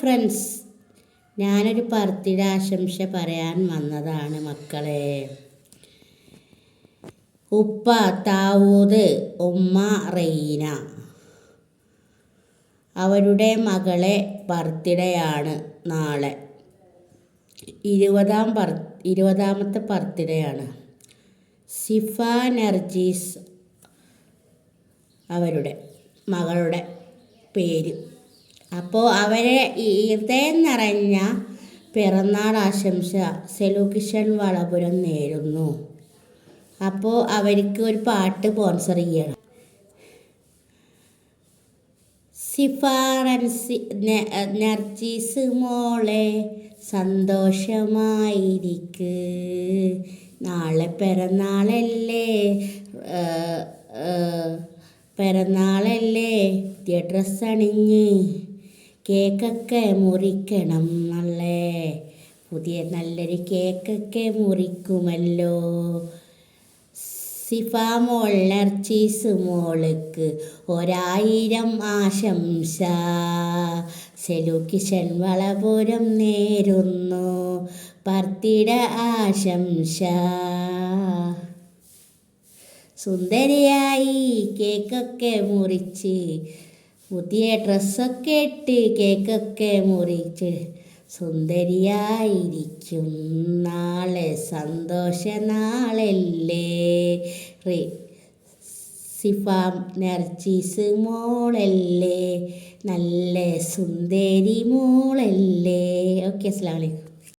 Friends, ഞാനൊരു birthday ആശംസ പറയാൻ വന്നതാണ് മക്കളെ. ഉപ്പ ദാവൂദ്, ഉമ്മ റീന. അവരുടെ മകളെ ബർത്ത്ഡേയാണ് നാളെ. 20ാമത്തെ ബർത്ത്ഡേയാണ്. സിഫ നർജീസ് അവരുടെ മകളുടെ പേര്. അപ്പോൾ അവരെ ഹൃദയം നിറഞ്ഞ പിറന്നാൾ ആശംസ സെലൂക്കിഷൻ വളപുരം നേരുന്നു. അപ്പോൾ അവർക്ക് ഒരു പാട്ട് സ്പോൺസർ ചെയ്യണം. സിഫ നർജീസ് മോളെ സന്തോഷമായിരിക്ക്, നാളെ പിറന്നാളല്ലേ പുതിയ ഡ്രസ്സ് അണിഞ്ഞ് കേക്കൊക്കെ മുറിക്കണം. നല്ലൊരു കേക്കൊക്കെ മുറിക്കുമല്ലോ. സിഫ മോൾ നർജീസ് മോൾക്ക് 1000 ആശംസ സെലൂക്കിഷൻ വളപുരം നേരുന്നു. ബർത്ത്ഡേ ആശംസ. സുന്ദരിയായി കേക്കൊക്കെ മുറിച്ച്, പുതിയ ഡ്രസ്സൊക്കെ ഇട്ട് കേക്കൊക്കെ മുറിച്ച് സുന്ദരിയായിരിക്കും. നാളെ സന്തോഷ നാളല്ലേ. സിഫ നർജീസ് മോളല്ലേ, നല്ല സുന്ദരി മോളല്ലേ. ഓക്കെ, അസ്സലാമു അലൈക്കും.